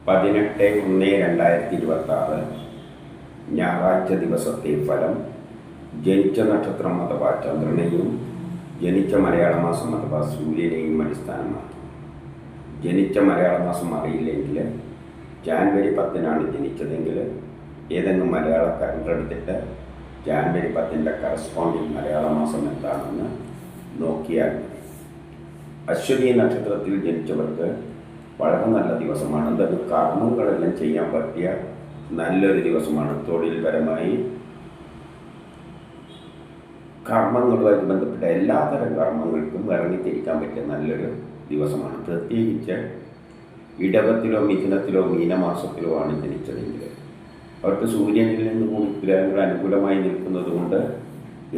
18/1/2026 ഞായറാഴ്ച ദിവസത്തെ ഫലം. ജനിച്ച നക്ഷത്രം അഥവാ ചന്ദ്രനെയും ജനിച്ച മലയാള മാസം അഥവാ സൂര്യനെയും അടിസ്ഥാനമാക്കി. ജനിച്ച മലയാള മാസം അറിയില്ലെങ്കിൽ ജാനുവരി 10-നാണ് ജനിച്ചതെങ്കിൽ ഏതെങ്കിലും മലയാള കലണ്ടർ എടുത്തിട്ട് ജാനുവരി 10-ൻ്റെ കറസ്പോണ്ടിങ് മലയാള മാസം എന്താണെന്ന് നോക്കിയാൽ മതി. അശ്വതി നക്ഷത്രത്തിൽ ജനിച്ചവർക്ക് വളരെ നല്ല ദിവസമാണ്. എന്താണ് കർമ്മങ്ങളെല്ലാം ചെയ്യാൻ പറ്റിയ നല്ലൊരു ദിവസമാണ്. തൊഴിൽപരമായി കർമ്മങ്ങളുമായിട്ട് ബന്ധപ്പെട്ട എല്ലാതരം കർമ്മങ്ങൾക്കും ഇറങ്ങിത്തിരിക്കാൻ പറ്റിയ നല്ലൊരു ദിവസമാണ്. പ്രത്യേകിച്ച് ഇടവത്തിലോ മിഥുനത്തിലോ മീനമാസത്തിലോ ആണ് ജനിച്ചതെങ്കിൽ അവർക്ക് സൂര്യനിൽ നിന്ന് കൂടി ഗ്രഹങ്ങൾ അനുകൂലമായി നിൽക്കുന്നത് കൊണ്ട്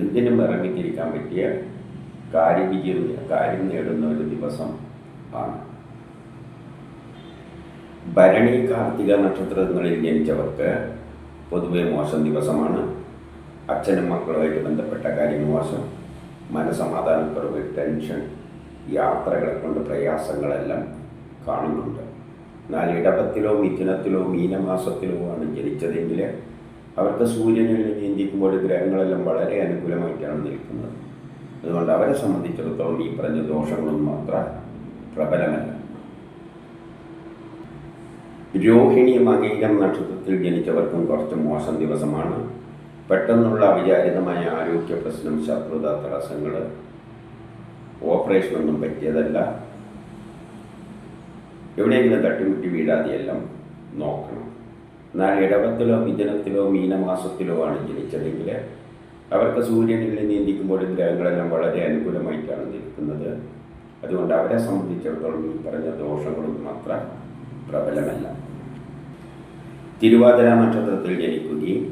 എന്തിനും ഇറങ്ങിത്തിരിക്കാൻ പറ്റിയ കാര്യം നേടുന്ന ഒരു ദിവസം ആണ്. ഭരണി കാർത്തിക നക്ഷത്രങ്ങളിൽ ജനിച്ചവർക്ക് പൊതുവെ മോശം ദിവസമാണ്. അച്ഛനും മക്കളുമായിട്ട് ബന്ധപ്പെട്ട കാര്യം മോശം, മനസമാധാനക്കുറവ്, ടെൻഷൻ, യാത്രകളെ കൊണ്ട് പ്രയാസങ്ങളെല്ലാം കാണുന്നുണ്ട്. എന്നാൽ ഇടവത്തിലോ മിഥുനത്തിലോ മീനമാസത്തിലോ ആണ് ജനിച്ചതെങ്കിൽ അവർക്ക് സൂര്യനിൽ ചിന്തിക്കുമ്പോൾ ഗ്രഹങ്ങളെല്ലാം വളരെ അനുകൂലമായിട്ടാണ് നിൽക്കുന്നത്. അതുകൊണ്ട് അവരെ സംബന്ധിച്ചിടത്തോളം ഈ പറഞ്ഞ ദോഷങ്ങളൊന്നും അത്ര പ്രബലമല്ല. രോഹിണി മകീരം നക്ഷത്രത്തിൽ ജനിച്ചവർക്കും കുറച്ച് മോശം ദിവസമാണ്. പെട്ടെന്നുള്ള അവിചാരിതമായ ആരോഗ്യ പ്രശ്നം, ശത്രുത, തടസ്സങ്ങൾ, ഓപ്പറേഷനൊന്നും പറ്റിയതല്ല. എവിടെയെങ്കിലും തട്ടിമുട്ടി വീഴാതെയെല്ലാം നോക്കണം. എന്നാൽ ഇടവത്തിലോ മിഥുനത്തിലോ മീനമാസത്തിലോ ആണ് ജനിച്ചതെങ്കിൽ അവർക്ക് സൂര്യനിൽ നീന്തിക്കുമ്പോൾ ഗ്രഹങ്ങളെല്ലാം വളരെ അനുകൂലമായിട്ടാണ് നിൽക്കുന്നത്. അതുകൊണ്ട് അവരെ സംബന്ധിച്ചിടത്തോളം ഈ പറഞ്ഞ ദോഷങ്ങളൊന്നും അത്ര പ്രബലമല്ല. തിരുവാതിര നക്ഷത്രത്തിൽ ജനിക്കുകയും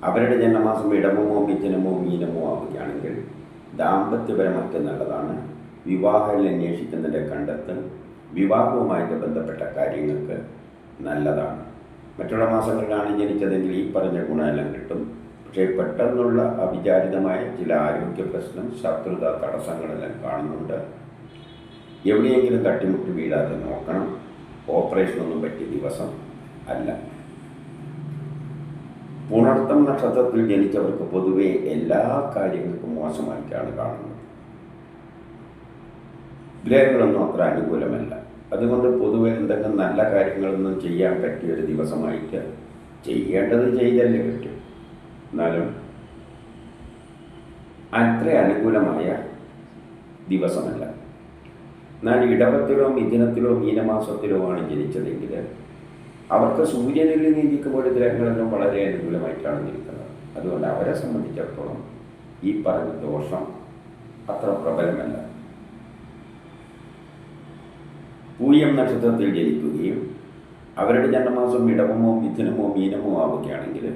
അവരുടെ ജന്മമാസം ഇടമോ മിഥുനമോ മീനമോ ആവുകയാണെങ്കിൽ ദാമ്പത്യപരമായിട്ട് നല്ലതാണ്. വിവാഹത്തിൽ അന്വേഷിക്കുന്നതിൻ്റെ കണ്ടെത്തൽ, വിവാഹവുമായിട്ട് ബന്ധപ്പെട്ട കാര്യങ്ങൾക്ക് നല്ലതാണ്. മറ്റുള്ള മാസങ്ങളിലാണ് ജനിച്ചതെങ്കിൽ ഈ പറഞ്ഞ ഗുണമെല്ലാം കിട്ടും. പക്ഷേ പെട്ടെന്നുള്ള അവിചാരിതമായ ചില ആരോഗ്യ പ്രശ്നം, ശത്രുത, തടസ്സങ്ങളെല്ലാം കാണുന്നുണ്ട്. എവിടെയെങ്കിലും തട്ടിമുട്ടി വീഴാതെ നോക്കണം. ഓപ്പറേഷനൊന്നും പറ്റിയ ദിവസം അല്ല. പുണർത്തം നക്ഷത്രത്തിൽ ജനിച്ചവർക്ക് പൊതുവെ എല്ലാ കാര്യങ്ങൾക്കും മോശമായിട്ടാണ് കാണുന്നത്. ഗ്രഹങ്ങളൊന്നും അത്ര അനുകൂലമല്ല. അതുകൊണ്ട് പൊതുവെ എന്തെങ്കിലും നല്ല കാര്യങ്ങളൊന്നും ചെയ്യാൻ പറ്റിയൊരു ദിവസമായിട്ട് ചെയ്യേണ്ടത് ചെയ്തല്ലേ പറ്റും. എന്നാലും അത്ര അനുകൂലമായ ദിവസമല്ല. എന്നാൽ ഇടവത്തിലോ മിഥുനത്തിലോ മീനമാസത്തിലോ ആണ് ജനിച്ചതെങ്കിൽ അവർക്ക് സൂര്യനിൽ നീതിക്കുമ്പോൾ ഗ്രഹങ്ങളെല്ലാം വളരെ അനുകൂലമായിട്ടാണ് നിൽക്കുന്നത്. അതുകൊണ്ട് അവരെ സംബന്ധിച്ചിടത്തോളം ഈ പറഞ്ഞ ദോഷം അത്ര പ്രബലമല്ല. പൂയം നക്ഷത്രത്തിൽ ജനിക്കുകയും അവരുടെ ജന്മമാസം ഇടവമോ മിഥുനമോ മീനമോ ആവുകയാണെങ്കിൽ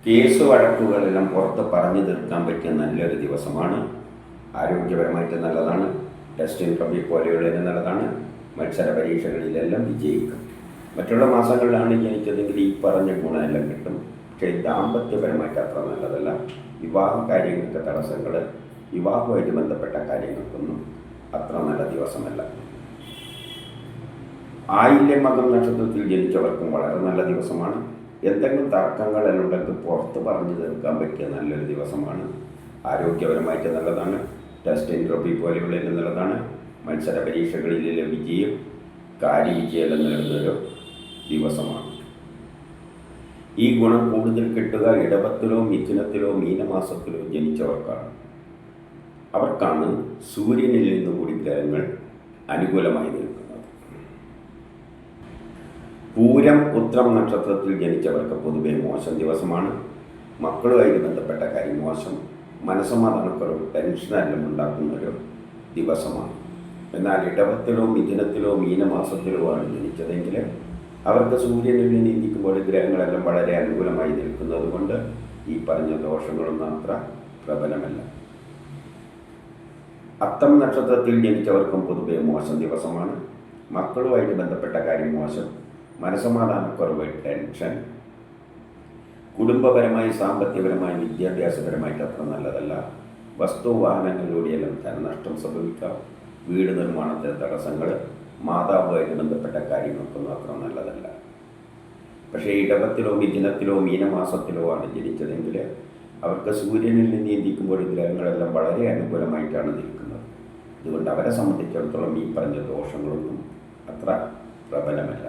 കേസ് വഴക്കുകളെല്ലാം പുറത്ത് പറഞ്ഞു തീർക്കാൻ പറ്റിയ നല്ലൊരു ദിവസമാണ്. ആരോഗ്യപരമായിട്ട് നല്ലതാണ്. ടെസ്റ്റ് ഇൻട്രവ്യൂ പോലെയുള്ളതിന് നല്ലതാണ്. മത്സര പരീക്ഷകളിലെല്ലാം വിജയിക്കും. മറ്റുള്ള മാസങ്ങളിലാണ് ജനിച്ചതെങ്കിൽ ഈ പറഞ്ഞ ഗുണമെല്ലാം കിട്ടും. പക്ഷേ ദാമ്പത്യപരമായിട്ട് അത്ര നല്ലതല്ല. വിവാഹ കാര്യങ്ങൾക്ക് തടസ്സങ്ങൾ, വിവാഹവുമായിട്ട് ബന്ധപ്പെട്ട കാര്യങ്ങൾക്കൊന്നും അത്ര നല്ല ദിവസമല്ല. ആയില്യം മകം നക്ഷത്രത്തിൽ ജനിച്ചവർക്കും വളരെ നല്ല ദിവസമാണ്. എന്തെങ്കിലും തർക്കങ്ങളെല്ലാം ഉണ്ടെങ്കിൽ പുറത്ത് പറഞ്ഞു തീർക്കാൻ പറ്റിയ നല്ലൊരു ദിവസമാണ്. ആരോഗ്യപരമായിട്ട് നല്ലതാണ്. ടെസ്റ്റ് ഇൻട്രവ്യൂ പോലെയുള്ളതിന് നല്ലതാണ്. മത്സര പരീക്ഷകളിലെ വിജയം, കാര്യവിജയം നേടുന്നൊരു ദിവസമാണ്. ഈ ഗുണം കൂടുതൽ കിട്ടുക ഇടവത്തിലോ മിഥുനത്തിലോ മീനമാസത്തിലോ ജനിച്ചവർക്കാണ്. അവർക്കാണ് സൂര്യനിൽ നിന്നുകൂടി ഗ്രഹങ്ങൾ അനുകൂലമായി നിൽക്കുന്നത്. പൂരം ഉത്രം നക്ഷത്രത്തിൽ ജനിച്ചവർക്ക് പൊതുവെ മോശം ദിവസമാണ്. മക്കളുമായിട്ട് ബന്ധപ്പെട്ട കാര്യം മോശം, മനസ്സമാധാനക്കുറവ്, ടെൻഷനെല്ലാം ഉണ്ടാക്കുന്നൊരു ദിവസമാണ്. എന്നാൽ ഇടവത്തിലോ മിഥുനത്തിലോ മീനമാസത്തിലോ ആണ് ജനിച്ചതെങ്കിൽ അവർക്ക് സൂര്യനിൽ നീന്തിക്കുമ്പോൾ ഗ്രഹങ്ങളെല്ലാം വളരെ അനുകൂലമായി നിൽക്കുന്നത് കൊണ്ട് ഈ പറഞ്ഞ ദോഷങ്ങളൊന്നും അത്ര പ്രബലമല്ല. അത്തം നക്ഷത്രത്തിൽ ജനിച്ചവർക്കും പൊതുവെ മോശം ദിവസമാണ്. മക്കളുമായിട്ട് ബന്ധപ്പെട്ട കാര്യം മോശം, മനസ്സമാധാനക്കുറവ്, ടെൻഷൻ, കുടുംബപരമായി സാമ്പത്തികപരമായി വിദ്യാഭ്യാസപരമായിട്ട് അത്ര നല്ലതല്ല. വസ്തുവാഹനങ്ങളിലൂടെയെല്ലാം ധനനഷ്ടം സംഭവിക്കാം. വീട് നിർമ്മാണത്തിന് തടസ്സങ്ങൾ, മാതാവുമായിട്ട് ബന്ധപ്പെട്ട കാര്യങ്ങൾക്കൊന്നും അത്ര നല്ലതല്ല. പക്ഷേ ഇടവത്തിലോ മിഥുനത്തിലോ മീനമാസത്തിലോ ആണ് ജനിച്ചതെങ്കിൽ അവർക്ക് സൂര്യനിൽ നീന്തിക്കുമ്പോൾ ഗ്രഹങ്ങളെല്ലാം വളരെ അനുകൂലമായിട്ടാണ് നിൽക്കുന്നത്. അതുകൊണ്ട് അവരെ സംബന്ധിച്ചിടത്തോളം ഈ പറഞ്ഞ ദോഷങ്ങളൊന്നും അത്ര പ്രബലമല്ല.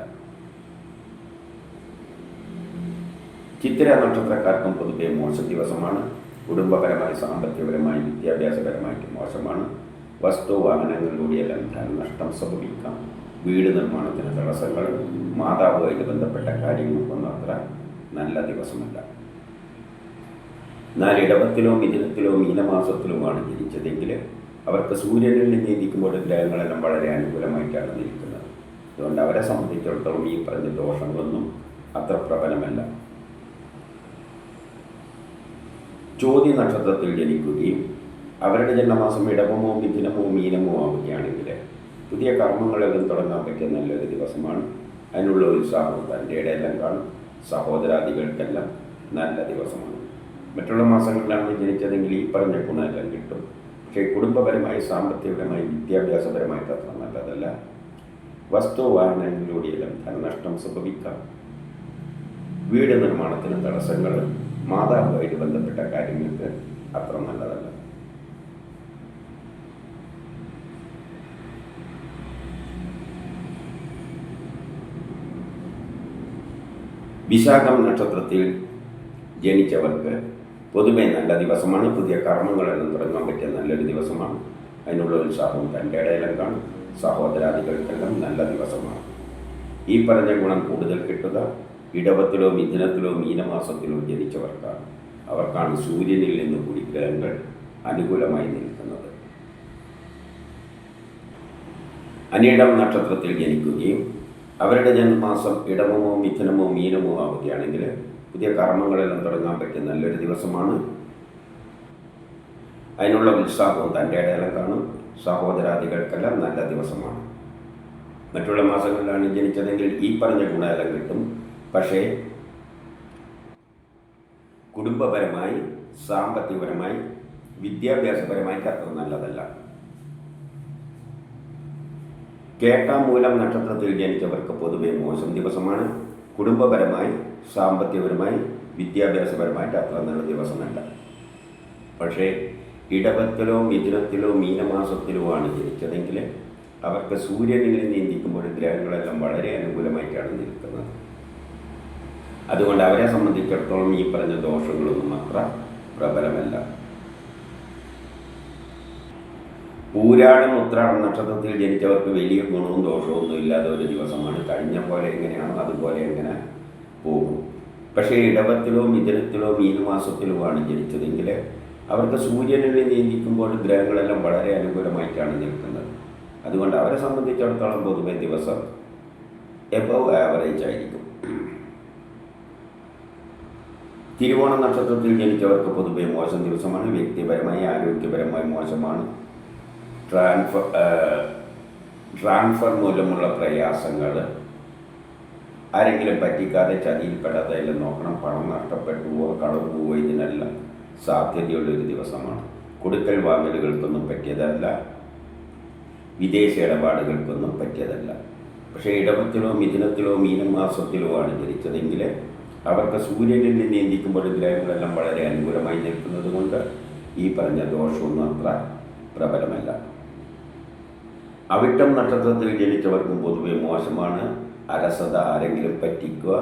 ചിത്തിര നക്ഷത്രക്കാർക്കും പൊതുവെ മോശം ദിവസമാണ്. കുടുംബപരമായി, സാമ്പത്തികപരമായി, വിദ്യാഭ്യാസപരമായിട്ട് മോശമാണ്. വസ്തു വാഹനങ്ങളിലൂടെയെല്ലാം ധനനഷ്ടം സംഭവിക്കാം. വീട് നിർമ്മാണത്തിന് തടസ്സങ്ങൾ, മാതാവുമായിട്ട് ബന്ധപ്പെട്ട കാര്യങ്ങൾക്കൊന്നും അത്ര നല്ല ദിവസമല്ല. എന്നാൽ ഇടവത്തിലോ മിഥുനത്തിലോ മീനമാസത്തിലുമാണ് ജനിച്ചതെങ്കിൽ അവർക്ക് സൂര്യനിൽ നീന്തിക്കുമ്പോൾ ഗ്രഹങ്ങളെല്ലാം വളരെ അനുകൂലമായിട്ടാണ് നിൽക്കുന്നത്. അതുകൊണ്ട് അവരെ സംബന്ധിച്ചിടത്തോളം ഈ പറഞ്ഞ ദോഷങ്ങളൊന്നും അത്ര പ്രബലമല്ല. ചോതി നക്ഷത്രത്തിൽ ജനിക്കുകയും അവരുടെ ജന്മമാസം ഇടവമോ മിഥുനമോ മീനമോ ആവുകയാണെങ്കിൽ പുതിയ കർമ്മങ്ങളെല്ലാം തുടങ്ങാൻ പറ്റിയ നല്ലൊരു ദിവസമാണ്. അതിനുള്ള ഉത്സാഹവും തൻ്റെ ഇടയെല്ലാം കാണും. സഹോദരാദികൾക്കെല്ലാം നല്ല ദിവസമാണ്. മറ്റുള്ള മാസങ്ങളിലാണ് ജനിച്ചതെങ്കിൽ ഈ പറഞ്ഞ ഗുണമെല്ലാം കിട്ടും. പക്ഷേ കുടുംബപരമായി, സാമ്പത്തികപരമായി, വിദ്യാഭ്യാസപരമായിട്ട് അത്ര നല്ലതല്ല. വസ്തു വാഹനങ്ങളിലൂടെയെല്ലാം ധനനഷ്ടം സംഭവിക്കാം. വീട് നിർമ്മാണത്തിന് തടസ്സങ്ങൾ, മാതാവുമായിട്ട് ബന്ധപ്പെട്ട കാര്യങ്ങൾക്ക് അത്ര നല്ലതല്ല. വിശാഖം നക്ഷത്രത്തിൽ ജനിച്ചവർക്ക് പൊതുവെ നല്ല ദിവസമാണ്. പുതിയ കർമ്മങ്ങളെല്ലാം തുടങ്ങാൻ പറ്റിയ നല്ലൊരു ദിവസമാണ്. അതിനുള്ള ഉത്സാഹവും തൻ്റെ ഇടയിലും കാണും. സഹോദരാദികൾക്കെല്ലാം നല്ല ദിവസമാണ്. ഈ പറഞ്ഞ ഗുണം കൂടുതൽ കിട്ടുക ഇടവത്തിലോ മിഥുനത്തിലോ മീനമാസത്തിലോ ജനിച്ചവർക്കാണ്. അവർക്കാണ് സൂര്യനിൽ നിന്ന് കൂടി ഗ്രഹങ്ങൾ അനുകൂലമായി നിൽക്കുന്നത്. അനിഴം നക്ഷത്രത്തിൽ ജനിക്കുകയും അവരുടെ ജന്മമാസം ഇടവമോ മിഥുനമോ മീനമോ ആവുകയാണെങ്കിൽ പുതിയ കർമ്മങ്ങളെല്ലാം തുടങ്ങാൻ പറ്റിയ നല്ലൊരു ദിവസമാണ്. അതിനുള്ള ഉത്സാഹവും തൻ്റെ ഇടയിലും കാണും. സഹോദരാദികൾക്കെല്ലാം നല്ല ദിവസമാണ്. മറ്റുള്ള മാസങ്ങളിലാണ് ജനിച്ചതെങ്കിൽ ഈ പറഞ്ഞ ഗുണമെല്ലാം കിട്ടും. പക്ഷേ കുടുംബപരമായി, സാമ്പത്തികപരമായി, വിദ്യാഭ്യാസപരമായിട്ട് അത്ര നല്ലതല്ല. കേട്ടാമൂലം നക്ഷത്രത്തിൽ ജനിച്ചവർക്ക് പൊതുവെ മോശം ദിവസമാണ്. കുടുംബപരമായി, സാമ്പത്തികപരമായി, വിദ്യാഭ്യാസപരമായിട്ട് അത്ര നല്ല ദിവസമല്ല. പക്ഷേ ഇടവത്തിലോ മിഥുനത്തിലോ മീനമാസത്തിലോ ആണ് ജനിച്ചതെങ്കിൽ അവർക്ക് സൂര്യനിൽ നീന്തിക്കുമ്പോൾ ഗ്രഹങ്ങളെല്ലാം വളരെ അനുകൂലമായിട്ടാണ് നിൽക്കുന്നത്. അതുകൊണ്ട് അവരെ സംബന്ധിച്ചിടത്തോളം ഈ പറഞ്ഞ ദോഷങ്ങളൊന്നും അത്ര പ്രബലമല്ല. പൂരാടം ഉത്രാടം നക്ഷത്രത്തിൽ ജനിച്ചവർക്ക് വലിയ ഗുണവും ദോഷവും ഒന്നും ഇല്ലാത്ത ഒരു ദിവസമാണ്. കഴിഞ്ഞ പോലെ എങ്ങനെയാണോ അതുപോലെ എങ്ങനെ പോകും. പക്ഷേ ഇടവത്തിലോ മിഥുനത്തിലോ മീനമാസത്തിലോ ആണ് ജനിച്ചതെങ്കിൽ അവർക്ക് സൂര്യനിൽ നീന്തിക്കുമ്പോൾ ഗ്രഹങ്ങളെല്ലാം വളരെ അനുകൂലമായിട്ടാണ് നിൽക്കുന്നത്. അതുകൊണ്ട് അവരെ സംബന്ധിച്ചിടത്തോളം പൊതുവെ ദിവസം എബവ് ആവറേജ് ആയിരിക്കും. തിരുവോണ നക്ഷത്രത്തിൽ ജനിച്ചവർക്ക് പൊതുവെ മോശം ദിവസമാണ്. വ്യക്തിപരമായി, ആരോഗ്യപരമായി മോശമാണ്. ട്രാൻസ്ഫർ മൂലമുള്ള പ്രയാസങ്ങൾ, ആരെങ്കിലും പറ്റിക്കാതെ ചതിയിൽപ്പെടാതെ എല്ലാം നോക്കണം. പണം നഷ്ടപ്പെട്ടുവോ കളവ് പോവോ ഇതിനെല്ലാം സാധ്യതയുള്ളൊരു ദിവസമാണ്. കൊടുക്കൽ വാങ്ങലുകൾക്കൊന്നും പറ്റിയതല്ല, വിദേശ ഇടപാടുകൾക്കൊന്നും പറ്റിയതല്ല. പക്ഷേ ഇടവത്തിലോ മിഥുനത്തിലോ മീനമാസത്തിലോ ആണ് ജനിച്ചതെങ്കിൽ അവർക്ക് സൂര്യനിൽ നീന്തിക്കുമ്പോൾ ഗ്രഹങ്ങളെല്ലാം വളരെ അനുകൂലമായി നിൽക്കുന്നത് കൊണ്ട് ഈ പറഞ്ഞ ദോഷമൊന്നും അത്ര പ്രബലമല്ല. അവിട്ടം നക്ഷത്രത്തിൽ ജനിച്ചവർക്കും പൊതുവെ മോശമാണ്. അലസത, ആരെങ്കിലും പറ്റിക്കുക,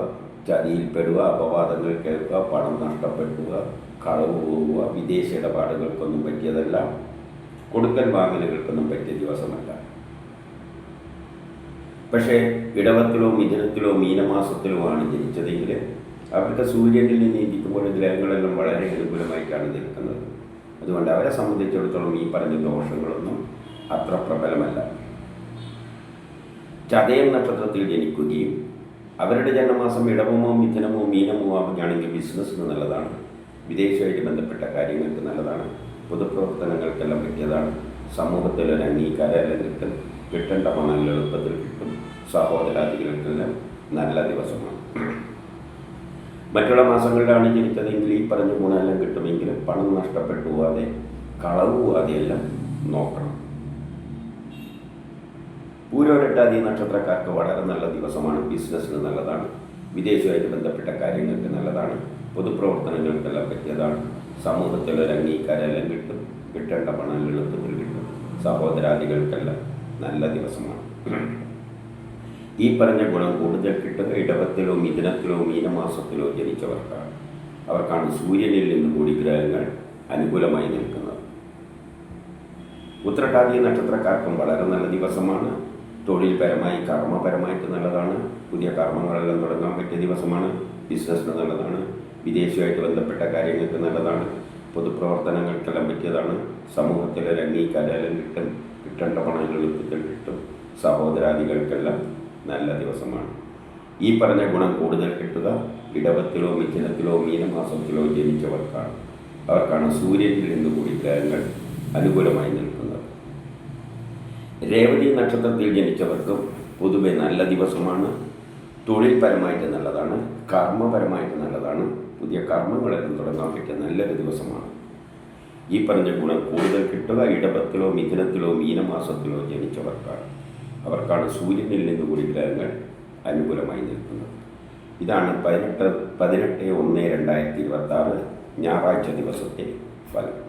ചതിയിൽപ്പെടുക, അപവാദങ്ങൾ കേൾക്കുക, പണം നഷ്ടപ്പെടുക, കളവ് പോവുക, വിദേശ ഇടപാടുകൾക്കൊന്നും പറ്റിയതല്ല. കൊടുക്കൽ വാങ്ങലുകൾക്കൊന്നും പറ്റിയ ദിവസമല്ല. പക്ഷേ ഇടവത്തിലോ മിഥുനത്തിലോ മീനമാസത്തിലോ ആണ് ജനിച്ചതെങ്കിൽ അവർക്ക് സൂര്യനിൽ നീന്തിക്കുമ്പോൾ ഗ്രഹങ്ങളെല്ലാം വളരെ അനുകൂലമായിട്ടാണ് നിൽക്കുന്നത്. അതുകൊണ്ട് അവരെ സംബന്ധിച്ചിടത്തോളം ഈ പറഞ്ഞ ദോഷങ്ങളൊന്നും അത്ര പ്രബലമല്ല. ചതയം നക്ഷത്രത്തിൽ ജനിക്കുകയും അവരുടെ ജന്മമാസം ഇടവമോ മിഥുനമോ മീനമോ ആവുകയാണെങ്കിൽ ബിസിനസ്സിന് നല്ലതാണ്. വിദേശമായിട്ട് ബന്ധപ്പെട്ട കാര്യങ്ങൾക്ക് നല്ലതാണ്. പൊതുപ്രവർത്തനങ്ങൾക്കെല്ലാം പറ്റിയതാണ്. സമൂഹത്തിലൊരു അംഗീകാരമെല്ലാം കിട്ടും. കിട്ടേണ്ട പണം എളുപ്പത്തിൽ കിട്ടും. സഹോദരാദികൾക്കെല്ലാം നല്ല ദിവസമാണ്. മറ്റുള്ള മാസങ്ങളിലാണ് ജനിച്ചതെങ്കിൽ ഈ പറഞ്ഞ ഗുണമെല്ലാം കിട്ടുമെങ്കിലും പണം നഷ്ടപ്പെട്ടു പോവാതെ, കളവ് പോവാതെയെല്ലാം നോക്കണം. പൂരോരട്ടാതി നക്ഷത്രക്കാർക്ക് വളരെ നല്ല ദിവസമാണ്. ബിസിനസ്സിന് നല്ലതാണ്. വിദേശവുമായിട്ട് ബന്ധപ്പെട്ട കാര്യങ്ങൾക്ക് നല്ലതാണ്. പൊതുപ്രവർത്തനങ്ങൾക്കെല്ലാം പറ്റിയതാണ്. സമൂഹത്തിൽ ഒരു അംഗീകാരമെല്ലാം കിട്ടും. കിട്ടേണ്ട പണം എളുപ്പത്തിൽ കിട്ടും. സഹോദരാദികൾക്കെല്ലാം നല്ല ദിവസമാണ്. ഈ പറഞ്ഞ ഗുണം കൂടുതൽ കിട്ടുക ഇടവത്തിലോ മിഥുനത്തിലോ മീനമാസത്തിലോ ജനിച്ചവർക്കാണ്. അവർക്കാണ് സൂര്യനിൽ നിന്ന് കൂടി ഗ്രഹങ്ങൾ അനുകൂലമായി നിൽക്കുന്നത്. ഉത്രട്ടാതി നക്ഷത്രക്കാർക്കും വളരെ നല്ല ദിവസമാണ്. തൊഴിൽപരമായി കർമ്മപരമായിട്ട് നല്ലതാണ്. പുതിയ കർമ്മങ്ങളെല്ലാം തുടങ്ങാൻ പറ്റിയ ദിവസമാണ്. ബിസിനസ്സിന് നല്ലതാണ്. വിദേശവുമായിട്ട് ബന്ധപ്പെട്ട കാര്യങ്ങൾക്ക് നല്ലതാണ്. പൊതുപ്രവർത്തനങ്ങൾക്കെല്ലാം പറ്റിയതാണ്. സമൂഹത്തിൽ ഒരു അംഗീകാരം കിട്ടും. കിട്ടേണ്ട പണം എളുപ്പത്തിൽ കിട്ടും. സഹോദരാദികൾക്കെല്ലാം നല്ല ദിവസമാണ്. ഈ പറഞ്ഞ ഗുണം കൂടുതൽ കിട്ടുക ഇടവത്തിലോ മിഥുനത്തിലോ മീനമാസത്തിലോ ജനിച്ചവർക്കാണ്. അവർക്കാണ് സൂര്യനിൽ നിന്ന് കൂടി ഗ്രഹങ്ങൾ അനുകൂലമായി നിൽക്കുന്നത്. രേവതി നക്ഷത്രത്തിൽ ജനിച്ചവർക്കും പൊതുവെ നല്ല ദിവസമാണ്. തൊഴിൽപരമായിട്ട് നല്ലതാണ്. കർമ്മപരമായിട്ട് നല്ലതാണ്. പുതിയ കർമ്മങ്ങളെല്ലാം തുടങ്ങാൻ പറ്റിയ നല്ലൊരു ദിവസമാണ്. ഈ പറഞ്ഞ ഗുണം കൂടുതൽ കിട്ടുക ഇടവത്തിലോ മിഥുനത്തിലോ മീനമാസത്തിലോ ജനിച്ചവർക്കാണ്. അവർക്കാണ് സൂര്യനിൽ നിന്ന് കൂടി ഗ്രഹങ്ങൾ അനുകൂലമായി നിൽക്കുന്നത്. ഇതാണ് 18/1/2026 ഞായറാഴ്ച ദിവസത്തെ ഫലം.